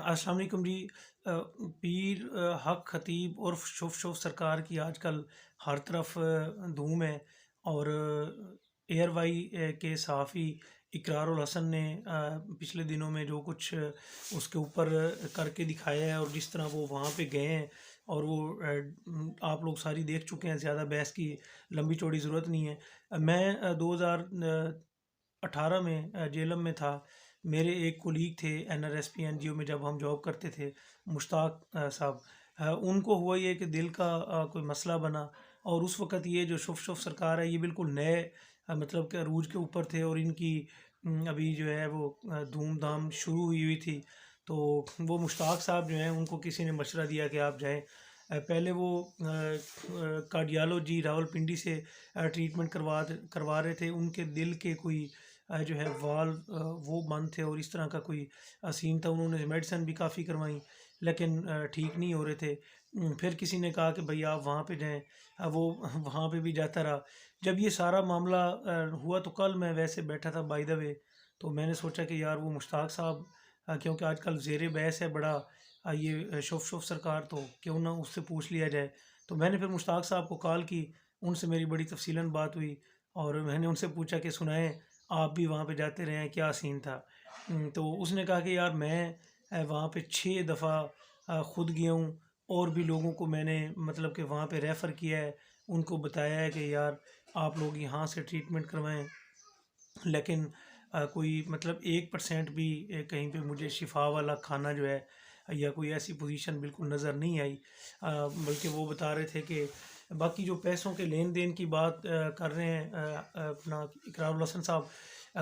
अस्सलाम वालेकुम जी। पीर हक खतीब और शुफ सरकार की आजकल हर तरफ धूम है। और एयर वाई के सहाफ़ी इकरारुल हसन ने पिछले दिनों में जो कुछ उसके ऊपर करके दिखाया है और जिस तरह वो वहाँ पे गए हैं, और वो आप लोग सारी देख चुके हैं, ज़्यादा बहस की लंबी चौड़ी ज़रूरत नहीं है। मैं 2018 में जेलम में था। मेरे एक कोलीग थे एनआरएसपी एनजीओ में, जब हम जॉब करते थे, मुश्ताक साहब। उनको हुआ ये कि दिल का कोई मसला बना, और उस वक़्त ये जो शुफ शुफ सरकार है, ये बिल्कुल नए मतलब के अरूज के ऊपर थे, और इनकी अभी जो है वो धूम-धाम शुरू हुई हुई थी। तो वो मुश्ताक साहब जो हैं, उनको किसी ने मशवरा दिया कि आप जाएँ। पहले वो कार्डियोलॉजी रावलपिंडी से ट्रीटमेंट करवा रहे थे। उनके दिल के कोई जो है वाल्व वो बंद थे, और इस तरह का कोई सीन था। उन्होंने मेडिसिन भी काफ़ी करवाई, लेकिन ठीक नहीं हो रहे थे। फिर किसी ने कहा कि भई आप वहाँ पे जाएँ। वो वहाँ पे भी जाता रहा। जब ये सारा मामला हुआ, तो कल मैं वैसे बैठा था बाय द वे, तो मैंने सोचा कि यार वो मुश्ताक साहब, क्योंकि आजकल ज़ेर बहस है बड़ा ये शुफ शुफ सरकार, तो क्यों ना उससे पूछ लिया जाए। तो मैंने फिर मुश्ताक साहब को कॉल की, उनसे मेरी बड़ी तफ़सीलन बात हुई, और मैंने उनसे पूछा कि सुनाएँ, आप भी वहाँ पे जाते रहे हैं, क्या सीन था? तो उसने कहा कि यार मैं वहाँ पे 6 दफ़ा खुद गया हूँ, और भी लोगों को मैंने मतलब कि वहाँ पे रेफ़र किया है, उनको बताया है कि यार आप लोग यहाँ से ट्रीटमेंट करवाएँ। लेकिन कोई मतलब 1% भी कहीं पे मुझे शिफा वाला खाना जो है, या कोई ऐसी पोजीशन बिल्कुल नज़र नहीं आई। बल्कि वो बता रहे थे कि बाकी जो पैसों के लेन देन की बात कर रहे हैं अपना इकरारुल हसन साहब,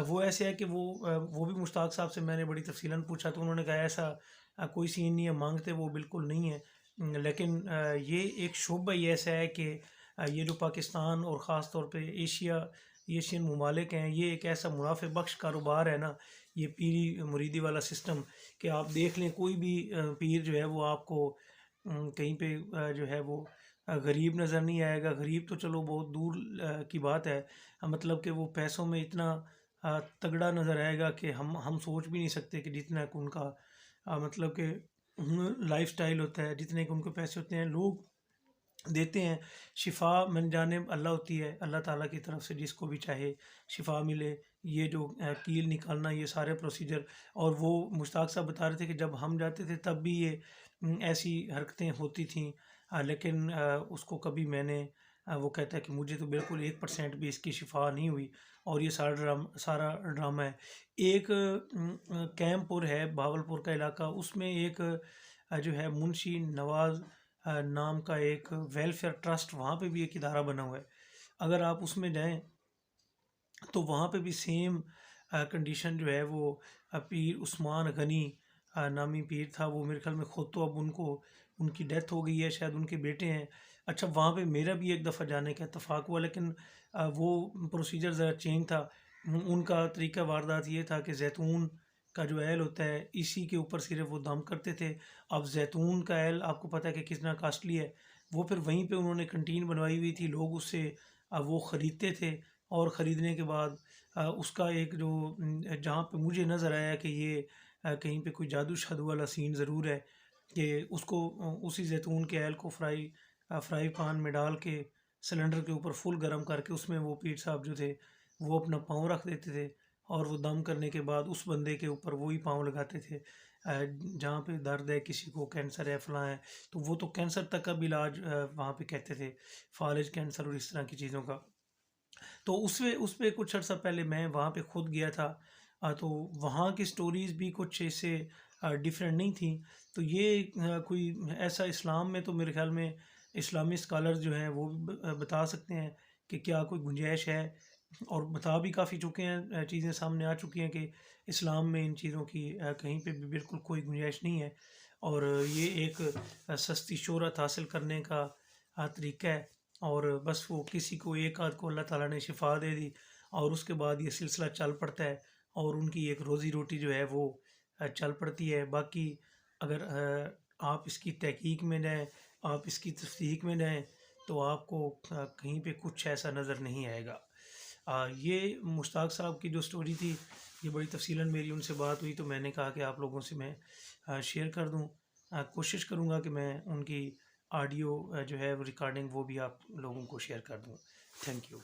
वो ऐसे है कि वो भी मुश्ताक साहब से मैंने बड़ी तफसीलन पूछा, तो उन्होंने कहा ऐसा कोई सीन नहीं है, मांगते वो बिल्कुल नहीं है। लेकिन ये एक शुभ ही ऐसा है कि ये जो पाकिस्तान और ख़ास तौर पे एशियन ममालिक हैं, ये एक ऐसा मुनाफ़े बख्श कारोबार है ना, ये पीरी मुरीदी वाला सिस्टम, कि आप देख लें कोई भी पीर जो है वो आपको कहीं पे जो है वो गरीब नज़र नहीं आएगा। गरीब तो चलो बहुत दूर की बात है। मतलब कि वो पैसों में इतना तगड़ा नज़र आएगा कि हम सोच भी नहीं सकते कि जितना कि उनका मतलब कि लाइफ़स्टाइल होता है, जितने के उनके पैसे होते हैं, लोग देते हैं। शिफा मन जाने अल्लाह होती है, अल्लाह ताला की तरफ से जिसको भी चाहे शिफा मिले। ये जो कील निकालना, ये सारे प्रोसीजर, और वो मुश्ताक साहब बता रहे थे कि जब हम जाते थे तब भी ये ऐसी हरकतें होती थीं। लेकिन उसको कभी मैंने वो कहता है कि मुझे तो बिल्कुल 1% भी इसकी शिफा नहीं हुई, और ये सारा ड्रामा है। एक कैंपुर है, भावलपुर का इलाका, उसमें एक जो है मुंशी नवाज़ नाम का एक वेलफेयर ट्रस्ट, वहाँ पे भी एक इदारा बना हुआ है। अगर आप उसमें जाएँ, तो वहाँ पे भी सेम कंडीशन जो है वो पीर उस्मान गनी नामी पीर था। वो मेरे ख़्याल में खुद तो अब उनकी डेथ हो गई है, शायद उनके बेटे हैं। अच्छा, वहाँ पे मेरा भी एक दफ़ा जाने का इत्तेफ़ाक हुआ, लेकिन वो प्रोसीजर ज़रा चेंज था। उनका तरीका वारदात ये था कि ज़ैतून का जो ऑयल होता है, इसी के ऊपर सिर्फ़ वो दम करते थे। अब ज़ैतून का ऑयल आपको पता है कि कितना कॉस्टली है। वो फिर वहीं पे उन्होंने कैंटीन बनवाई हुई थी, लोग उससे वो ख़रीदते थे, और ख़रीदने के बाद उसका एक जो जहाँ पे मुझे नज़र आया कि ये कहीं पे कोई जादू-शादू वाला सीन ज़रूर है, कि उसको उसी ज़ैतून के ऑयल को फ्राई पैन में डाल के सिलेंडर के ऊपर फुल गरम करके उसमें वो पीर साहब जो थे, वो अपना पाँव रख देते थे, और वो दम करने के बाद उस बंदे के ऊपर वही पाँव लगाते थे। जहाँ पे दर्द है, किसी को कैंसर है, फलाँ है, तो वो तो कैंसर तक का भी इलाज वहाँ पे कहते थे, फालिज कैंसर और इस तरह की चीज़ों का। तो उस पे कुछ अर्सा पहले मैं वहाँ पे खुद गया था। तो वहाँ की स्टोरीज़ भी कुछ इससे डिफरेंट नहीं थी। तो ये कोई ऐसा इस्लाम में, तो मेरे ख़्याल में इस्लामी स्कॉलर्स जो हैं वो भी बता सकते हैं कि क्या कोई गुंजाइश है, और बता भी काफ़ी चुके हैं। चीज़ें सामने आ चुकी हैं कि इस्लाम में इन चीज़ों की कहीं पे भी बिल्कुल कोई गुंजाइश नहीं है, और ये एक सस्ती शोहरत हासिल करने का तरीका है। और बस वो किसी को एक आध को अल्लाह ताला ने शिफा दे दी, और उसके बाद ये सिलसिला चल पड़ता है, और उनकी एक रोज़ी रोटी जो है वो चल पड़ती है। बाकी अगर आप इसकी तहकीक में जाएँ, आप इसकी तस्दीक में जाएँ, तो आपको कहीं पे कुछ ऐसा नज़र नहीं आएगा। ये मुश्ताक साहब की जो स्टोरी थी, ये बड़ी तफ़सीलन मेरी उनसे बात हुई, तो मैंने कहा कि आप लोगों से मैं शेयर कर दूँ। कोशिश करूँगा कि मैं उनकी ऑडियो जो है वो रिकॉर्डिंग वो भी आप लोगों को शेयर कर दूँ। Thank you.